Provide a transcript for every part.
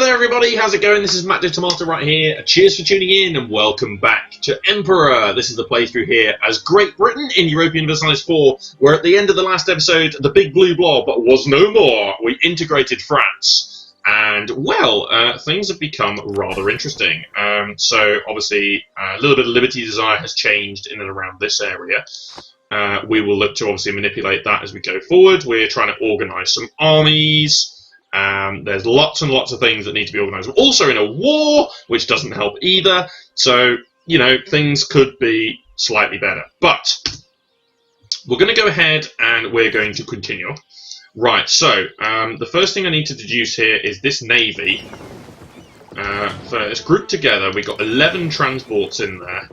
there everybody, how's it going? This is Matt Tomato right here. Cheers for tuning in and welcome back to Emperor. This is the playthrough here as Great Britain in Europa Universalis 4, where at the end of the last episode, the big blue blob was no more. We integrated France. And, well, things have become rather interesting. So, obviously, a little bit of Liberty Desire has changed in and around this area. We will look to obviously manipulate that as we go forward. We're trying to organise some armies. There's lots and lots of things that need to be organised. We're also in a war, which doesn't help either. So, you know, things could be slightly better. But we're going to go ahead and we're going to continue. Right, so the first thing I need to deduce here is this navy. It's grouped together. We've got 11 transports in there.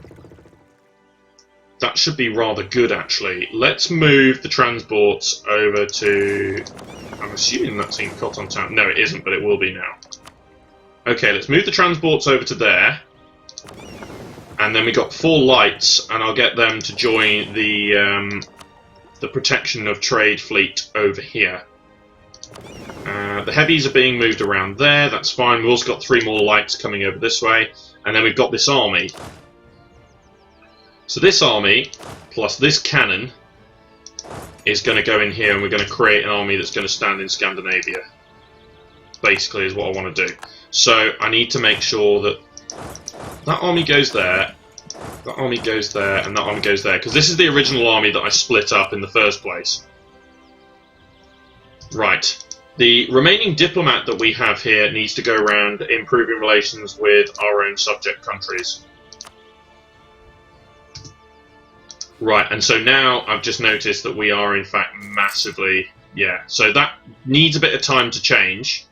That should be rather good, actually. Let's move the transports over to... I'm assuming that's in Cotton Town. No, it isn't, but it will be now. Okay, let's move the transports over to there. And then we got 4 lights, and I'll get them to join the protection of trade fleet over here. The heavies are being moved around there. That's fine. We've also got 3 more lights coming over this way. And then we've got this army. So this army, plus this cannon, is going to go in here and we're going to create an army that's going to stand in Scandinavia. Basically is what I want to do. So I need to make sure that that army goes there, that army goes there, and that army goes there. Because this is the original army that I split up in the first place. Right. The remaining diplomat that we have here needs to go around improving relations with our own subject countries. Right, and so now I've just noticed that we are in fact massively... Yeah, so that needs a bit of time to change.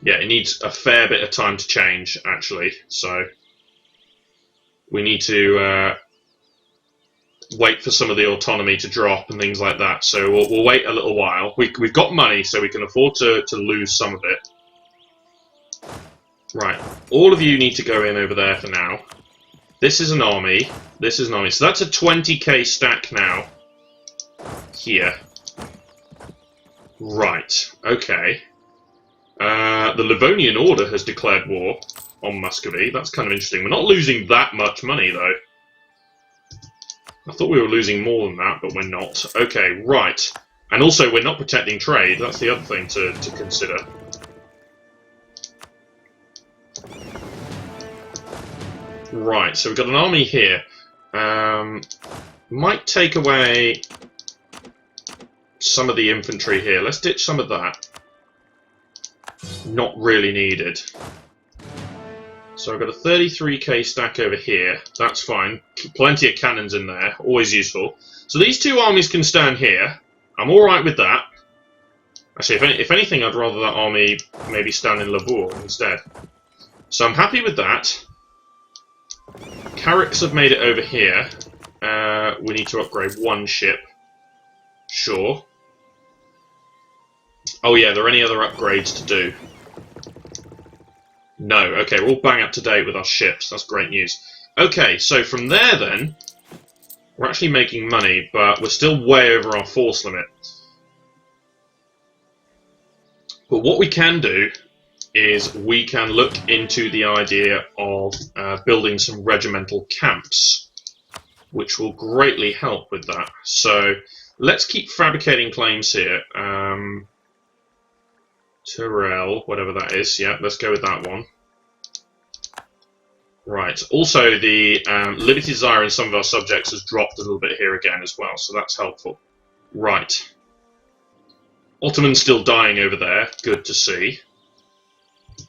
Yeah, it needs a fair bit of time to change, actually. So we need to wait for some of the autonomy to drop and things like that. So we'll wait a little while. We've got money, so we can afford to lose some of it. Right, all of you need to go in over there for now. This is an army. This is an army. So that's a 20k stack now. Here. Right. Okay. The Livonian Order has declared war on Muscovy. That's kind of interesting. We're not losing that much money, though. I thought we were losing more than that, but we're not. Okay, right. And also, we're not protecting trade. That's the other thing to consider. Right, so we've got an army here. Might take away some of the infantry here. Let's ditch some of that. Not really needed. So I've got a 33k stack over here. That's fine. Plenty of cannons in there. Always useful. So these 2 armies can stand here. I'm alright with that. Actually, if anything, I'd rather that army maybe stand in Lavore instead. So I'm happy with that. Carracks have made it over here. We need to upgrade 1 ship. Sure. Oh yeah, are there any other upgrades to do? No. Okay, we're all bang up to date with our ships. That's great news. Okay, so from there then, we're actually making money, but we're still way over our force limit. But what we can do is we can look into the idea of building some regimental camps, which will greatly help with that. So let's keep fabricating claims here. Tyrell, whatever that is. Yeah, let's go with that one. Right. Also, the Liberty Desire in some of our subjects has dropped a little bit here again as well, so that's helpful. Right. Ottoman's still dying over there. Good to see.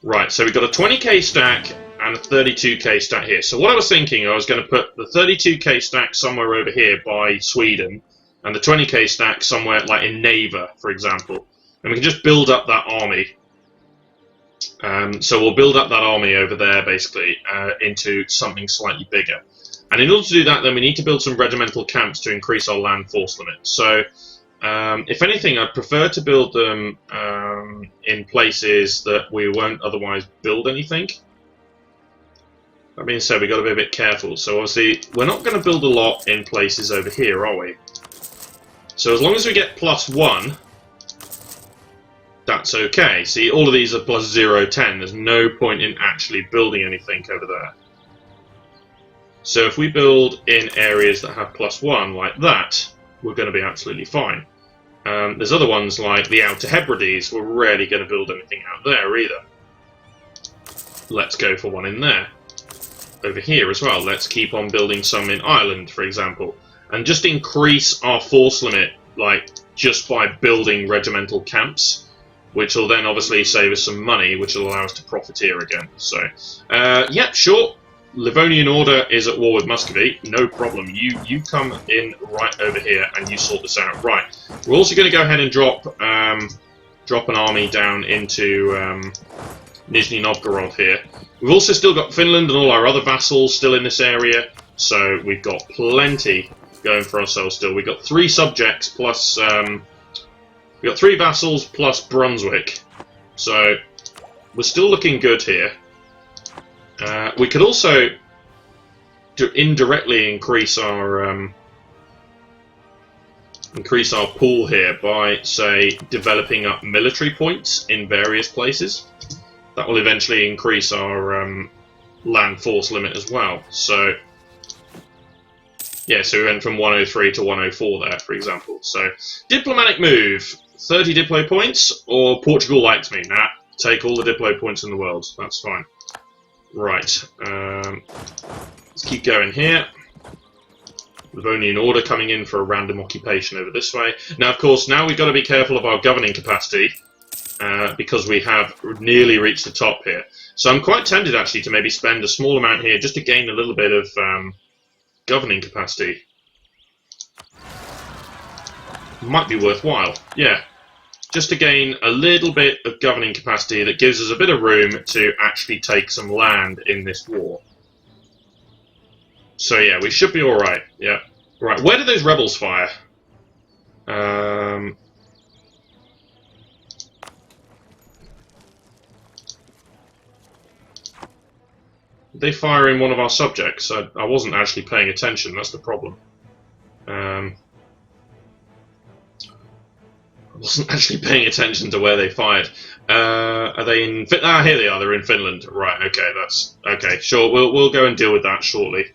Right, so we've got a 20k stack and a 32k stack here. So what I was thinking, I was going to put the 32k stack somewhere over here by Sweden, and the 20k stack somewhere like in Neva, for example. And we can just build up that army. So we'll build up that army over there, basically, into something slightly bigger. And in order to do that, then we need to build some regimental camps to increase our land force limit. So, if anything, I'd prefer to build them in places that we won't otherwise build anything. That being said, we've got to be a bit careful. So obviously, we're not going to build a lot in places over here, are we? So as long as we get +1, that's okay. See, all of these are plus 0, 10. There's no point in actually building anything over there. So if we build in areas that have plus 1 like that, we're going to be absolutely fine. There's other ones like the Outer Hebrides. We're rarely going to build anything out there either. Let's go for one in there. Over here as well, let's keep on building some in Ireland, for example. And just increase our force limit, like, just by building regimental camps, which will then obviously save us some money, which will allow us to profiteer again. So, yeah, sure. Livonian Order is at war with Muscovy. No problem. You come in right over here and you sort this out. Right. We're also going to go ahead and drop an army down into Nizhny Novgorod here. We've also still got Finland and all our other vassals still in this area, so we've got plenty going for ourselves still. We've got 3 subjects plus we've got 3 vassals plus Brunswick, so we're still looking good here. We could also indirectly increase our pool here by, say, developing up military points in various places. That will eventually increase our land force limit as well. So, yeah, so we went from 103 to 104 there, for example. So, diplomatic move. 30 diplo points, or Portugal likes me. Nah, take all the diplo points in the world. That's fine. Right, let's keep going here. Livonian Order coming in for a random occupation over this way. Now, of course, now we've got to be careful of our governing capacity, because we have nearly reached the top here. So I'm quite tempted, actually, to maybe spend a small amount here just to gain a little bit of governing capacity. Might be worthwhile, yeah. Just to gain a little bit of governing capacity that gives us a bit of room to actually take some land in this war. So yeah, we should be alright, yeah. Right, where do those rebels fire? They fire in one of our subjects. I wasn't actually paying attention, that's the problem. I wasn't actually paying attention to where they fired. Are they in... here they are, they're in Finland. Right, okay, that's... Okay, sure, we'll go and deal with that shortly.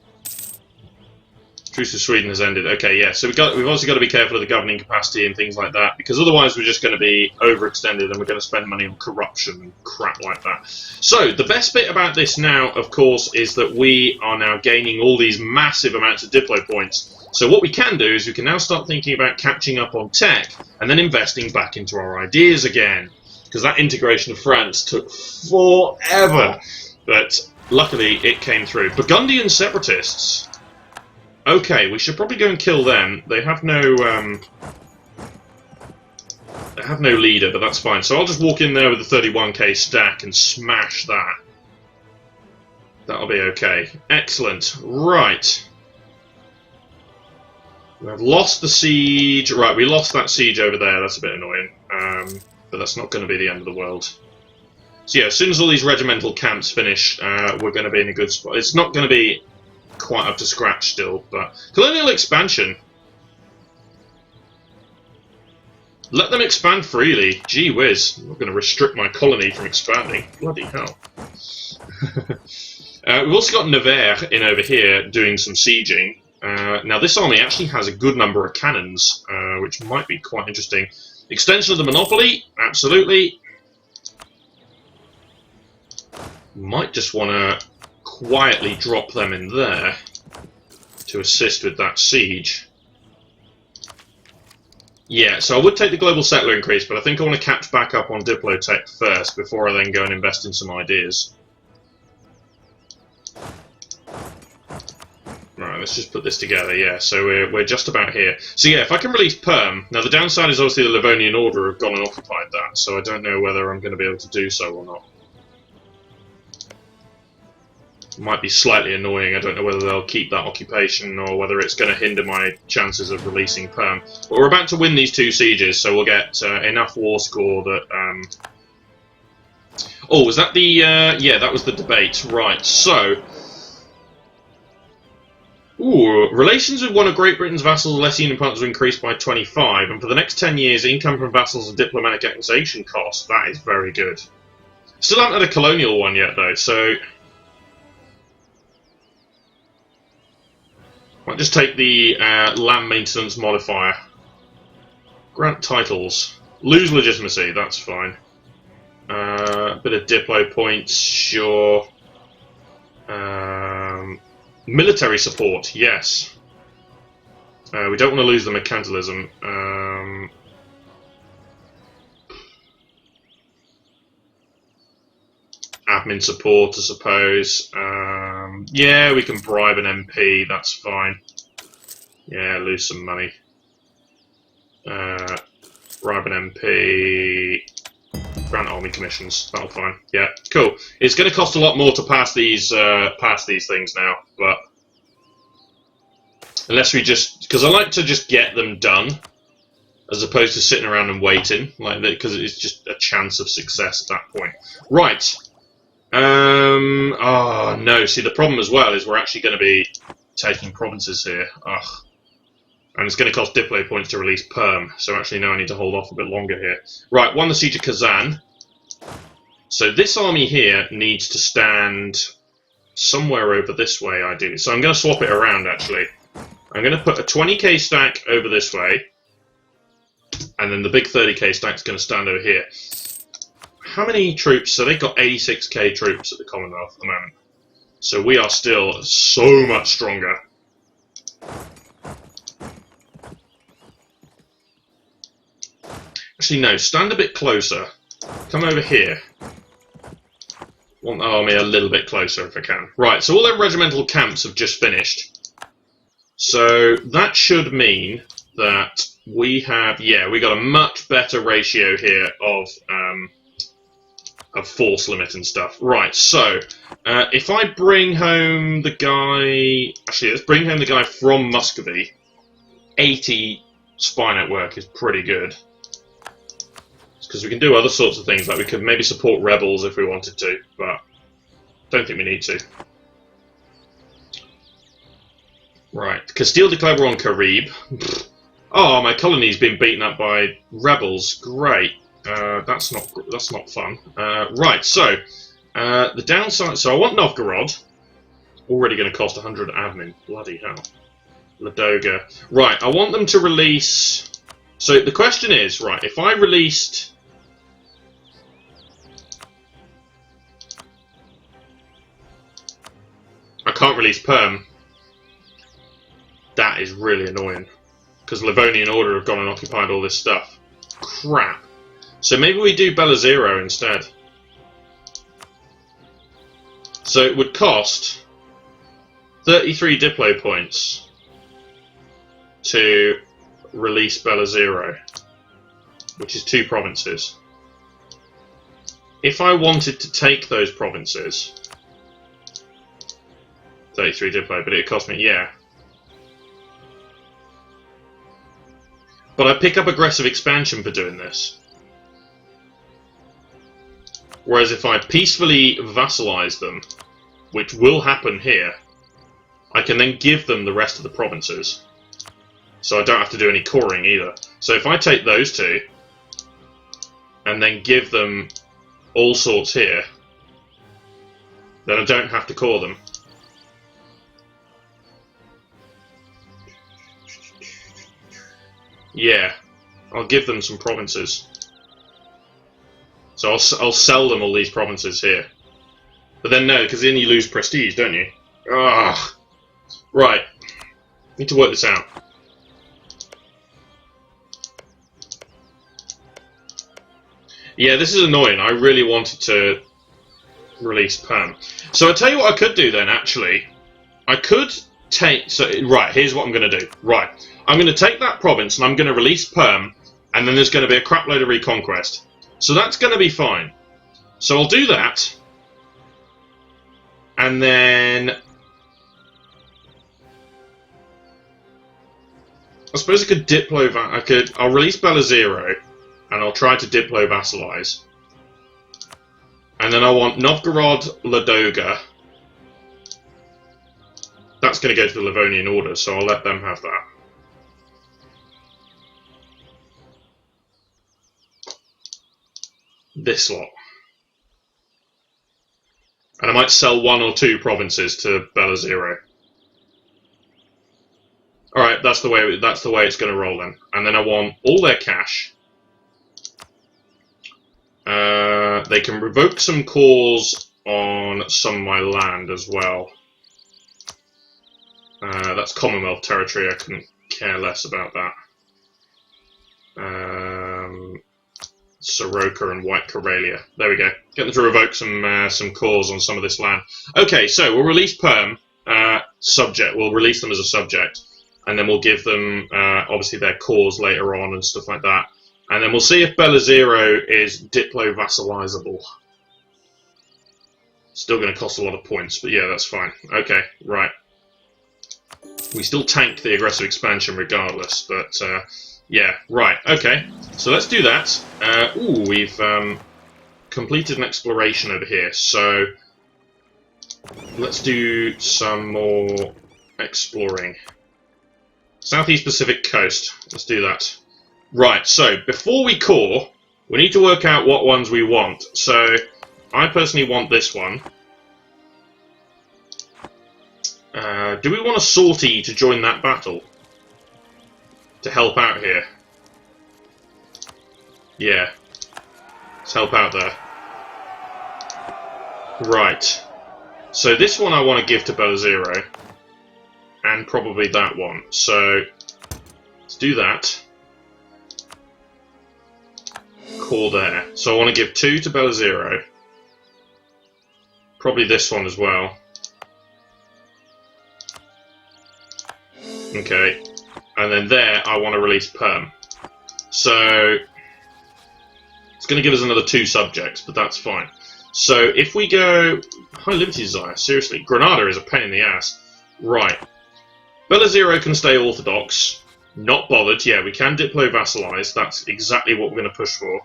Truce with Sweden has ended. Okay, yeah, so we've also got to be careful of the governing capacity and things like that, because otherwise we're just going to be overextended and we're going to spend money on corruption and crap like that. So, the best bit about this now, of course, is that we are now gaining all these massive amounts of diplo points. So what we can do is we can now start thinking about catching up on tech and then investing back into our ideas again. Because that integration of France took forever. But luckily it came through. Burgundian separatists. Okay, we should probably go and kill them. They have no leader, but that's fine. So I'll just walk in there with a 31k stack and smash that. That'll be okay. Excellent. Right. We've lost the siege. Right, we lost that siege over there. That's a bit annoying. But that's not going to be the end of the world. So yeah, as soon as all these regimental camps finish, we're going to be in a good spot. It's not going to be quite up to scratch still, but... Colonial expansion. Let them expand freely. Gee whiz. I'm not going to restrict my colony from expanding. Bloody hell. We've also got Nevers in over here doing some sieging. Now this army actually has a good number of cannons, which might be quite interesting. Extension of the monopoly, absolutely. Might just want to quietly drop them in there to assist with that siege. Yeah, so I would take the global settler increase, but I think I want to catch back up on Diplotech first before I then go and invest in some ideas. Right, let's just put this together, yeah, so we're just about here. So yeah, if I can release Perm, now the downside is obviously the Livonian Order have gone and occupied that, so I don't know whether I'm going to be able to do so or not. Might be slightly annoying, I don't know whether they'll keep that occupation or whether it's going to hinder my chances of releasing Perm. But we're about to win these 2 sieges, so we'll get enough war score that... Oh, was that the... yeah, that was the debate, right, so... Ooh, relations with one of Great Britain's vassals or less union partners will increase by 25, and for the next 10 years, income from vassals and diplomatic annexation costs. That is very good. Still haven't had a colonial one yet, though, so... Might just take the land maintenance modifier. Grant titles. Lose legitimacy, that's fine. Bit of diplo points, sure. Military support, yes. We don't want to lose the mercantilism. Admin support, I suppose. Yeah, we can bribe an MP, that's fine. Yeah, lose some money. Bribe an MP. Grant army commissions, that'll fine. Yeah, cool. It's going to cost a lot more to pass these things now, but unless we just, because I like to just get them done, as opposed to sitting around and waiting, like that, because it's just a chance of success at that point. Right. Oh no. See, the problem as well is we're actually going to be taking provinces here. Ugh. And it's going to cost diplo points to release Perm, so actually no, I need to hold off a bit longer here. Right, won the siege of Kazan. So this army here needs to stand somewhere over this way, ideally. So I'm going to swap it around, actually. I'm going to put a 20k stack over this way, and then the big 30k stack is going to stand over here. How many troops? So they've got 86k troops at the Commonwealth at the moment. So we are still so much stronger. Actually, no, stand a bit closer. Come over here. Want the army a little bit closer if I can. Right, so all their regimental camps have just finished. So that should mean that we have, yeah, we got a much better ratio here of force limit and stuff. Right, so if I bring home the guy, actually let's bring home the guy from Muscovy. 80 spy network is pretty good. Because we can do other sorts of things, like we could maybe support rebels if we wanted to, but don't think we need to. Right, Castile declared war on Carib. Oh, my colony's been beaten up by rebels. Great. That's not fun. Right, so the downside. So I want Novgorod. Already going to cost 100 admin. Bloody hell. Ladoga. Right, I want them to release. So the question is, right, if I released. I can't release Perm. That is really annoying. Because Livonian Order have gone and occupied all this stuff. Crap. So maybe we do Belazero instead. So it would cost 33 diplo points to release Belazero, which is 2 provinces. If I wanted to take those provinces, 33 diplo, but it cost me, yeah. But I pick up aggressive expansion for doing this. Whereas if I peacefully vassalize them, which will happen here, I can then give them the rest of the provinces. So I don't have to do any coring either. So if I take those two, and then give them all sorts here, then I don't have to core them. Yeah, I'll give them some provinces. So I'll sell them all these provinces here. But then no, because then you lose prestige, don't you? Ugh. Right. Need to work this out. Yeah, this is annoying. I really wanted to release Pam. So I'll tell you what I could do then, actually. I could take... So, right, here's what I'm going to do. Right. I'm going to take that province and I'm going to release Perm, and then there's going to be a crap load of reconquest. So that's going to be fine. So I'll do that. And then... I suppose I could diplo... I'll release Belazero, and I'll try to diplo vassalize. And then I want Novgorod, Ladoga. That's going to go to the Livonian Order, so I'll let them have that. This lot. And I might sell 1 or 2 provinces to Bella Zero. Alright, that's the way it's going to roll then. And then I want all their cash. They can revoke some cores on some of my land as well. That's Commonwealth territory, I couldn't care less about that. Soroka and White Coralia. There we go. Get them to revoke some cores on some of this land. Okay, so we'll release Perm, subject. We'll release them as a subject. And then we'll give them, obviously, their cores later on and stuff like that. And then we'll see if Bella Zero is diplo-vassalizable. Still going to cost a lot of points, but yeah, that's fine. Okay, right. We still tank the aggressive expansion regardless, but yeah, right, okay. So let's do that. Ooh, we've completed an exploration over here, so let's do some more exploring. Southeast Pacific coast, let's do that. Right, so before we core, we need to work out what ones we want. So I personally want this one. Do we want a sortie to join that battle? To help out here? Yeah. Let's help out there. Right. So this one I want to give to Bella Zero. And probably that one. So let's do that. Core there. So I want to give 2 to Bella Zero. Probably this one as well. Okay. And then there I want to release Perm. So it's going to give us another 2 subjects, but that's fine. So if we go High Liberty Desire, seriously, Granada is a pain in the ass. Right. Bella Zero can stay orthodox. Not bothered. Yeah, we can diplo-vassalize. That's exactly what we're going to push for.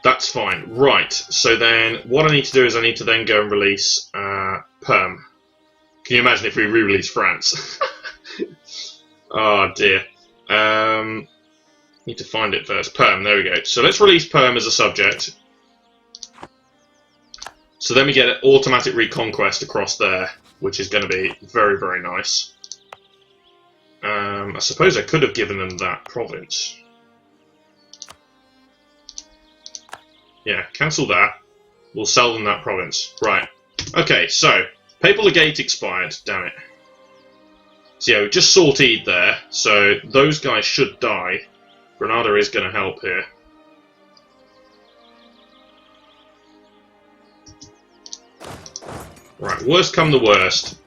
That's fine. Right. So then what I need to do is I need to then go and release Perm. Can you imagine if we re-release France? Oh dear. Need to find it first. Perm, there we go. So let's release Perm as a subject. So then we get automatic reconquest across there, which is going to be very, very nice. I suppose I could have given them that province. Yeah, cancel that. We'll sell them that province. Right. Okay, so Papal Legate expired. Damn it. So yeah, we just sortied there. So those guys should die. Granada is going to help here. Right, worst come the worst,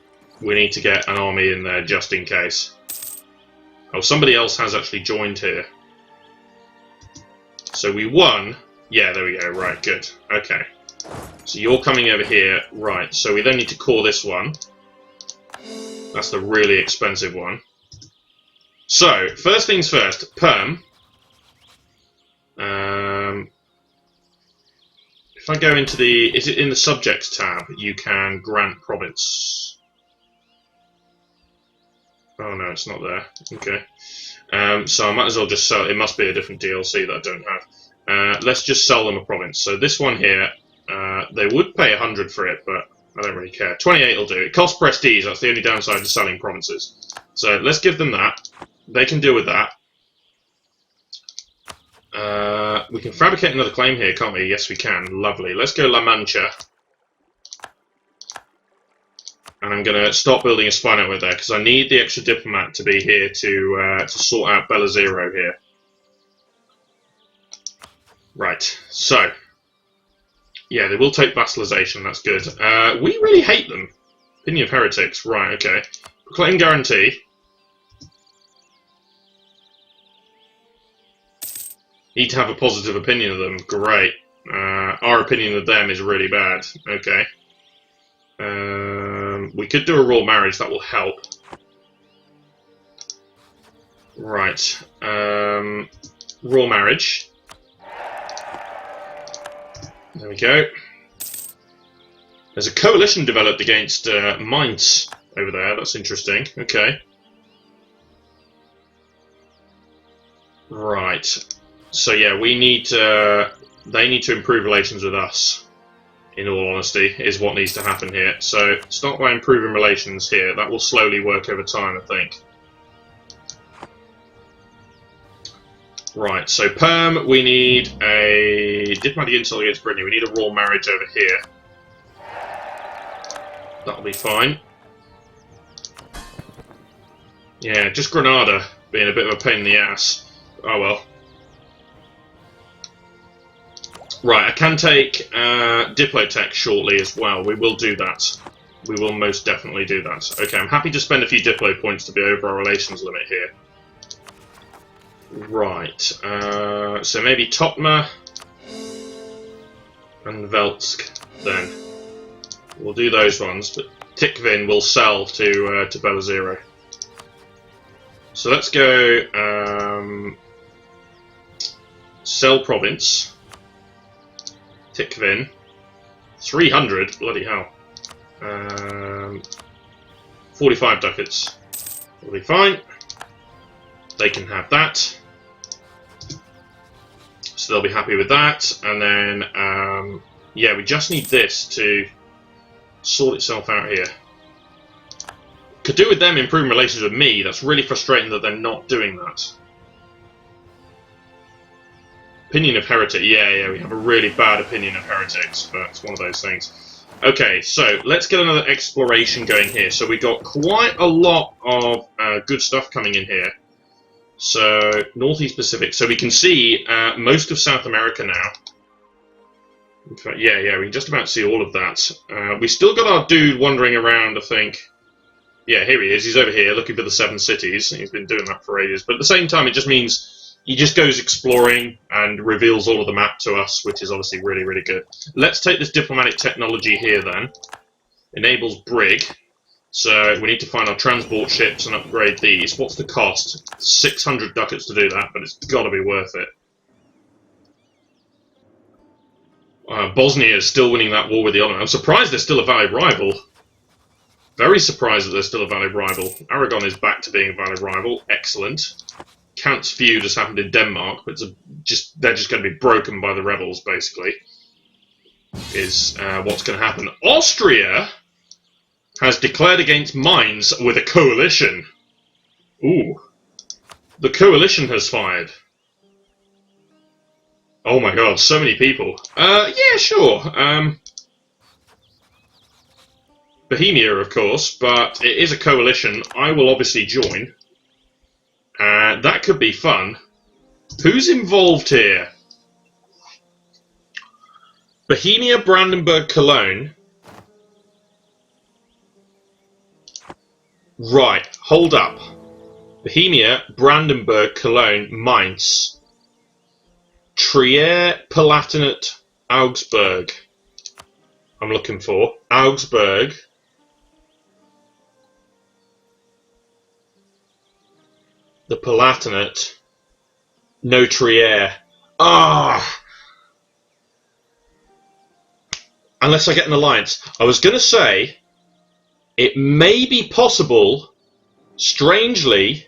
we need to get an army in there just in case. Oh, somebody else has actually joined here. So we won. Yeah, there we go. Right, good. Okay. So you're coming over here. Right, so we then need to core this one. That's the really expensive one. So, first things first, Perm. If I go into the... Is it in the Subjects tab? You can grant province. Oh no, it's not there. Okay. So I might as well just sell... It must be a different DLC that I don't have. Let's just sell them a province. So this one here, they would pay 100 for it, but I don't really care. 28 will do. It costs prestige. That's the only downside to selling provinces. So let's give them that. They can deal with that. We can fabricate another claim here, can't we? Yes, we can. Lovely. Let's go La Mancha. And I'm going to stop building a spy network there, because I need the extra diplomat to be here to sort out Bella Zero here. Right. So, yeah, they will take vassalization. That's good. We really hate them. Opinion of heretics. Right, okay. Proclaim guarantee. Need to have a positive opinion of them. Great. Our opinion of them is really bad. Okay. We could do a royal marriage. That will help. Right. Royal marriage. There we go. There's a coalition developed against Mainz. over there. That's interesting. Okay. Right. So yeah, we need to... They need to improve relations with us. In all honesty, is what needs to happen here. So start by improving relations here. That will slowly work over time, I think. Right, so Perm, we need a diplomatic insult against Brittany. We need a royal marriage over here. That'll be fine. Yeah, just Granada being a bit of a pain in the ass. Oh well. Right, I can take Diplotech shortly as well. We will do that. We will most definitely do that. Okay, I'm happy to spend a few Diplo points to be over our relations limit here. Right, so maybe Totma and Veltsk then. We'll do those ones, but Tikvin will sell to Belazero. So let's go sell province. Tikvin. 300, bloody hell. 45 ducats. Will be fine. They can have that. So they'll be happy with that. And then, yeah, we just need this to sort itself out here. Could do with them improving relations with me. That's really frustrating that they're not doing that. Opinion of heretic. Yeah, we have a really bad opinion of heretics, but it's one of those things. Okay, so let's get another exploration going here. So we got quite a lot of good stuff coming in here. So Northeast Pacific. So we can see most of South America now. In fact, yeah, we can just about see all of that. We still got our dude wandering around, I think. Yeah, here he is. He's over here looking for the 7 cities. He's been doing that for ages. But at the same time, it just means he just goes exploring and reveals all of the map to us, which is obviously really, really good. Let's take this diplomatic technology here then. Enables brig. So we need to find our transport ships and upgrade these. What's the cost? 600 ducats to do that, but it's got to be worth it. Bosnia is still winning that war with the Ottoman. I'm surprised they're still a valid rival. Very surprised that they're still a valid rival. Aragon is back to being a valid rival. Excellent. Count's feud has happened in Denmark, but they're just going to be broken by the rebels, basically, is what's going to happen. Austria has declared against mines with a coalition. Ooh. The coalition has fired. Oh my god, so many people. Yeah, sure. Bohemia, of course, but it is a coalition. I will obviously join. That could be fun. Who's involved here? Bohemia, Brandenburg, Cologne. Right, hold up. Bohemia, Brandenburg, Cologne, Mainz. Trier, Palatinate, Augsburg. I'm looking for. Augsburg. The Palatinate. No Trier. Ah! Unless I get an alliance. I was going to say, it may be possible, strangely,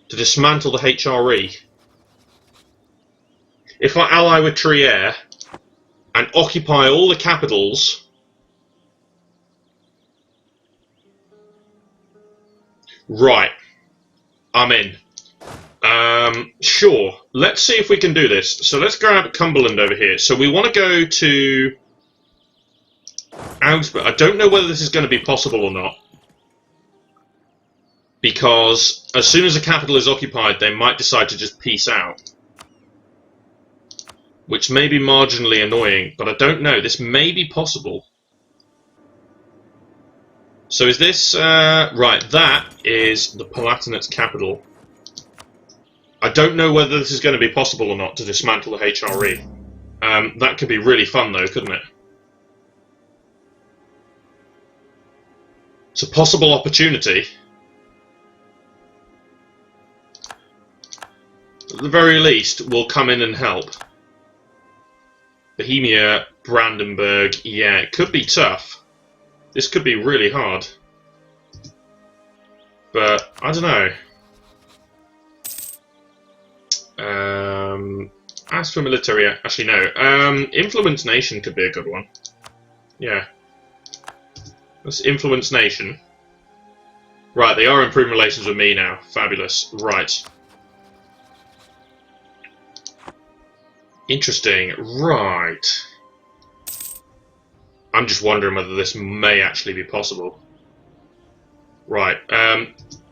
to dismantle the HRE. If I ally with Trier and occupy all the capitals, right, I'm in. Sure, let's see if we can do this. So let's grab Cumberland over here. So we want to go to Augsburg. I don't know whether this is going to be possible or not, because as soon as the capital is occupied, they might decide to just peace out. Which may be marginally annoying, but I don't know. This may be possible. So is this... right, that is the Palatinate's capital. I don't know whether this is going to be possible or not to dismantle the HRE. That could be really fun, though, couldn't it? It's a possible opportunity. At the very least, we'll come in and help. Bohemia, Brandenburg, yeah, it could be tough. This could be really hard. But I don't know. As for military, actually no. Influence nation could be a good one. Yeah. Let's influence nation. Right, they are improving relations with me now. Fabulous. Right. Interesting. Right. I'm just wondering whether this may actually be possible. Right.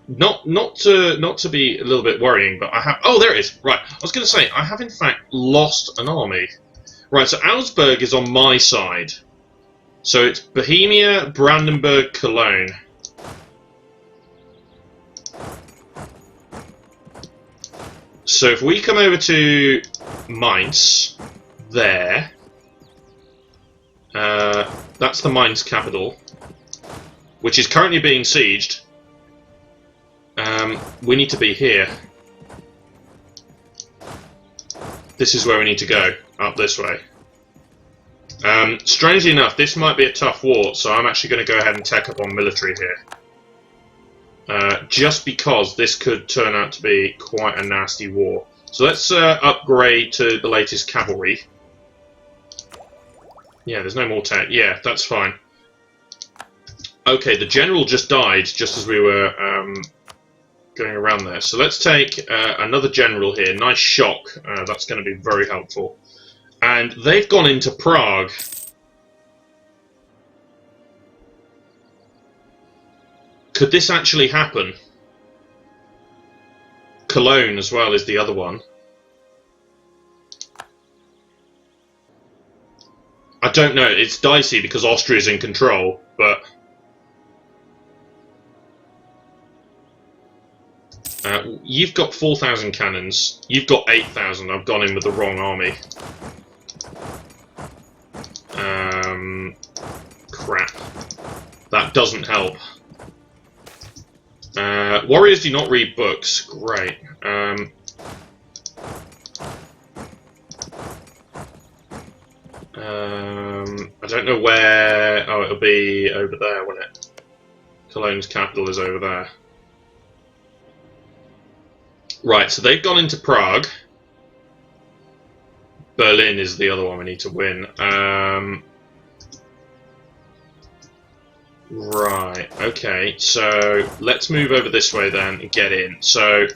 Not to be a little bit worrying, but I have. Oh, there it is. Right. I was going to say I have in fact lost an army. Right. So Augsburg is on my side. So it's Bohemia, Brandenburg, Cologne. So if we come over to Mainz, there, that's the Mainz capital, which is currently being sieged. We need to be here. This is where we need to go, up this way. Strangely enough, this might be a tough war, so I'm actually going to go ahead and tech up on military here. Just because this could turn out to be quite a nasty war. So let's upgrade to the latest cavalry. Yeah, there's no more tech. Yeah, that's fine. Okay, the general just died just as we were going around there. So let's take another general here. Nice shock. That's going to be very helpful. And they've gone into Prague. Could this actually happen? Cologne as well is the other one. I don't know. It's dicey because Austria's in control, but you've got 4,000 cannons. You've got 8,000. I've gone in with the wrong army. Crap. That doesn't help. Warriors do not read books. Great. I don't know where... Oh, it'll be over there, won't it? Cologne's capital is over there. Right, so they've gone into Prague. Berlin is the other one we need to win. Right, okay, so let's move over this way then and get in. So,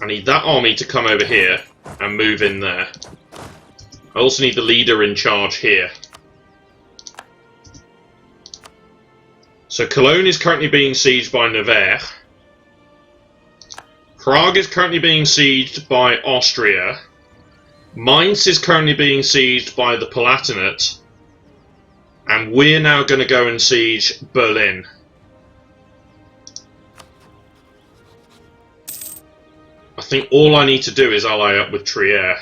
I need that army to come over here and move in there. I also need the leader in charge here. So Cologne is currently being sieged by Nevers. Prague is currently being sieged by Austria. Mainz is currently being sieged by the Palatinate. And we're now going to go and siege Berlin. I think all I need to do is ally up with Trier.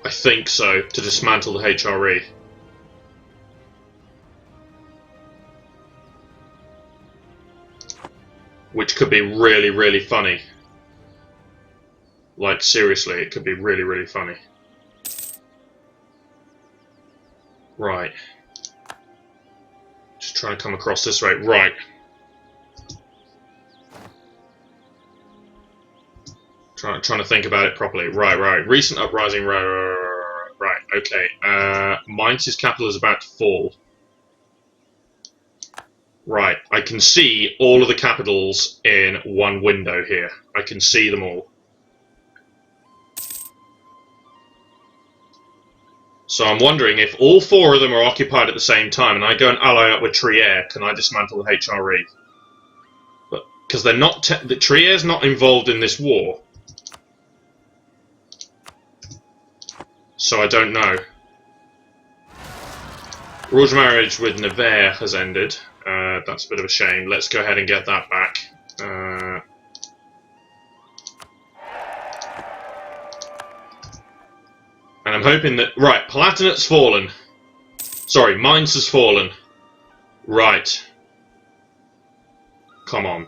I think so, to dismantle the HRE. Which could be really, really funny. Like, seriously, it could be really, really funny. Right. Just trying to come across this way. Right. Trying to think about it properly. Right. Recent uprising. Right. Okay. Mainz's capital is about to fall. Right. I can see all of the capitals in one window here. I can see them all. So I'm wondering if all four of them are occupied at the same time and I go and ally up with Trier, can I dismantle the HRE? But because they're not, Trier's not involved in this war. So I don't know. Royal marriage with Nevers has ended. That's a bit of a shame. Let's go ahead and get that back. And I'm hoping that... Right, Palatinate's fallen. Sorry, Mainz has fallen. Right. Come on.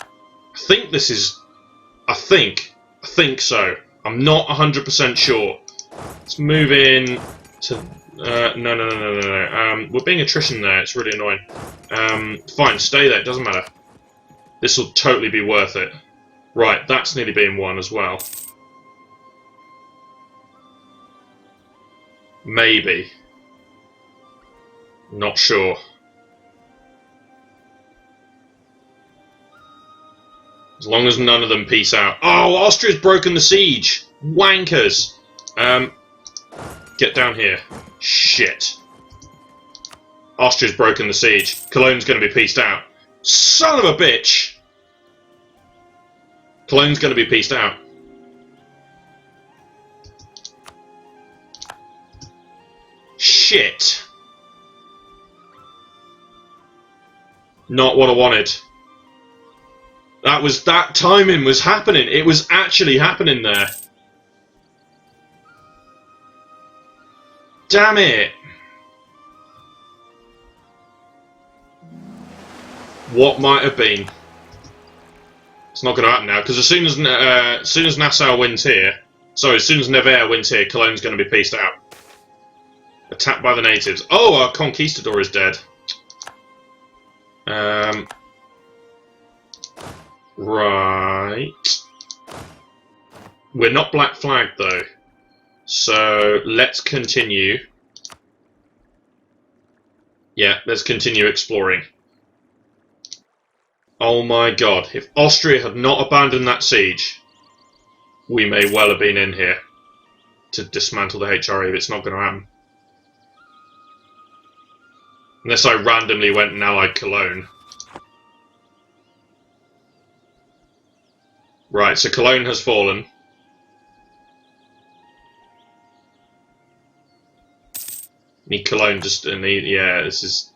I think this is... I think so. I'm not 100% sure. Let's move in to No. We're being attrition there. It's really annoying. Fine, stay there. It doesn't matter. This will totally be worth it. Right, that's nearly being won as well. Maybe. Not sure. As long as none of them peace out. Oh, Austria's broken the siege! Wankers! Get down here. Shit. Austria's broken the siege. Cologne's going to be pieced out. Son of a bitch! Cologne's going to be pieced out. Shit. Not what I wanted. That timing was happening. It was actually happening there. Damn it. What might have been. It's not going to happen now, because as soon as Nassau wins here, sorry, as soon as Nevers wins here, Cologne's going to be pieced out. Attacked by the natives. Oh, our conquistador is dead. Right. We're not black flagged though, so let's continue. Yeah, let's continue exploring. Oh my god, if Austria had not abandoned that siege, we may well have been in here to dismantle the HRE, but it's not going to happen. Unless I randomly went and allied Cologne. Right, so Cologne has fallen. Need Cologne just to need, yeah, this is...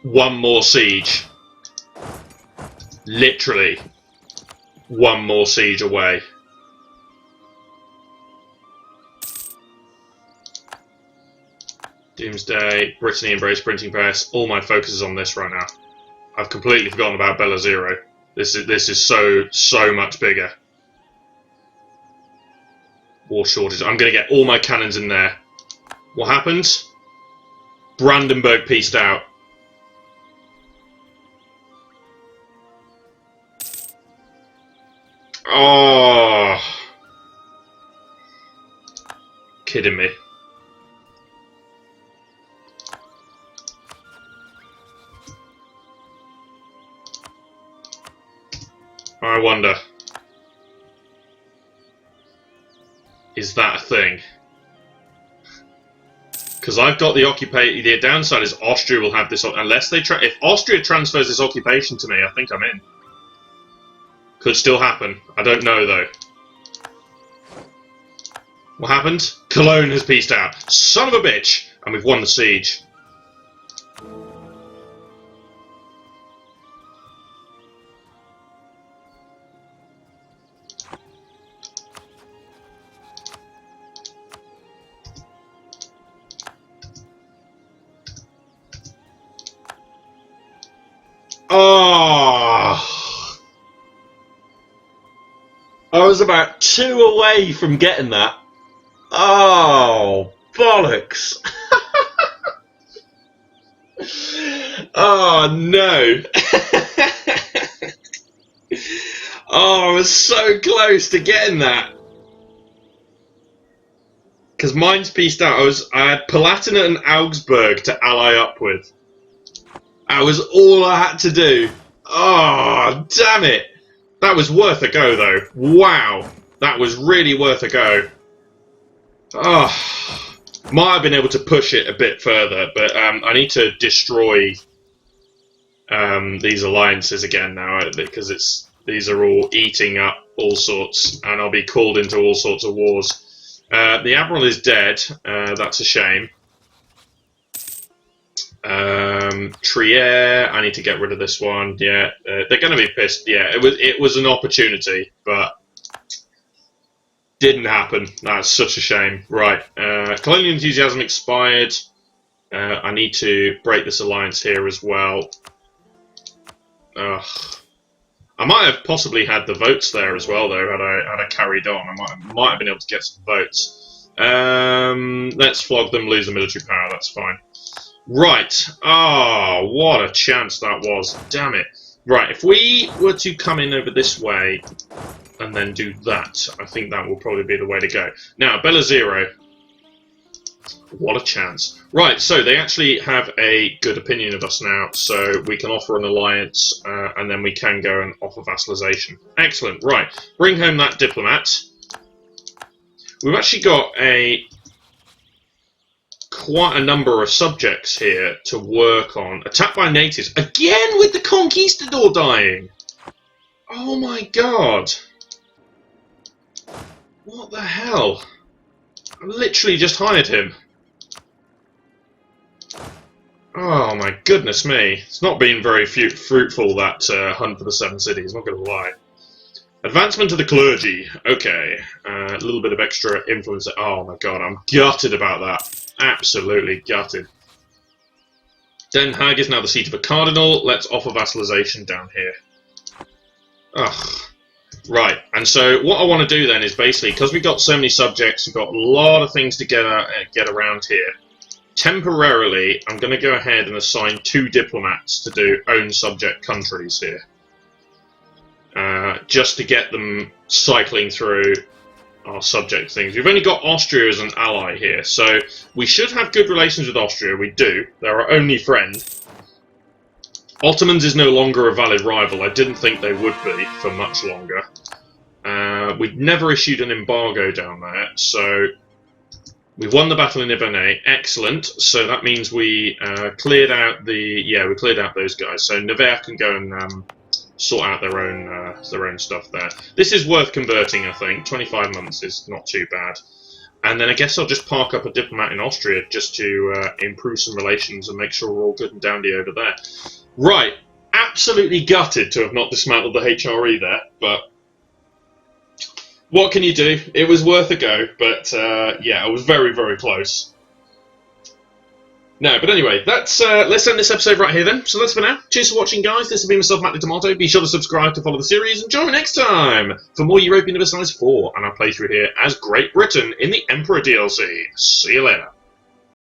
One more siege. Literally. One more siege away. Doomsday, Brittany Embrace Printing Press. All my focus is on this right now. I've completely forgotten about Bella Zero. This is so much bigger. War shortage. I'm going to get all my cannons in there. What happens? Brandenburg pieced out. Oh, kidding me. I wonder, is that a thing? Because I've got the occupation. The downside is Austria will have this unless they if Austria transfers this occupation to me. I think I'm in. Could still happen. I don't know though. What happened? Cologne has pieced out. Son of a bitch! And we've won the siege. Oh! I was about 2 away from getting that. Oh, bollocks. Oh, no. Oh, I was so close to getting that. Because mine's pieced out. I had Palatinate and Augsburg to ally up with. That was all I had to do. Oh, damn it. That was worth a go, though. Wow. That was really worth a go. Oh, might have been able to push it a bit further, but I need to destroy these alliances again now, because these are all eating up all sorts, and I'll be called into all sorts of wars. The Admiral is dead. That's a shame. Trier, I need to get rid of this one. Yeah, they're going to be pissed. Yeah, it was an opportunity, but didn't happen. That's such a shame. Right, colonial enthusiasm expired. I need to break this alliance here as well. Ugh. I might have possibly had the votes there as well, though, had I carried on. I might have been able to get some votes. Let's flog them, lose the military power, that's fine. Right. Ah, what a chance that was. Damn it. Right, if we were to come in over this way and then do that, I think that will probably be the way to go. Now, Bella Zero. What a chance. Right, so they actually have a good opinion of us now, so we can offer an alliance, and then we can go and offer vassalization. Excellent, right. Bring home that diplomat. We've actually got quite a number of subjects here to work on. Attacked by natives. Again with the conquistador dying! Oh my god. What the hell? I literally just hired him. Oh my goodness me. It's not been very fruitful, that hunt for the 7 cities, not going to lie. Advancement of the clergy. Okay. A little bit of extra influence. Oh my god, I'm gutted about that. Absolutely gutted. Den Haag is now the seat of a cardinal. Let's offer vassalization down here. Ugh. Right, and so what I want to do then is basically, because we've got so many subjects, we've got a lot of things to get around here. Temporarily, I'm going to go ahead and assign 2 diplomats to do own subject countries here. Just to get them cycling through our subject things. We've only got Austria as an ally here, so we should have good relations with Austria. We do. They're our only friend. Ottomans is no longer a valid rival. I didn't think they would be for much longer. We'd never issued an embargo down there, so we've won the battle in Nivernais. Excellent. So that means we cleared out we cleared out those guys. So Nevers can go and sort out their own stuff there. This is worth converting, I think. 25 months is not too bad. And then I guess I'll just park up a diplomat in Austria just to improve some relations and make sure we're all good and dandy over there. Right, absolutely gutted to have not dismantled the HRE there, but what can you do? It was worth a go, but yeah, it was very, very close. No, but anyway, let's end this episode right here then. So that's for now. Cheers for watching, guys. This has been myself, Matt the Tomato. Be sure to subscribe to follow the series, and join me next time for more Europa Universalis 4 and our playthrough here as Great Britain in the Emperor DLC. See you later.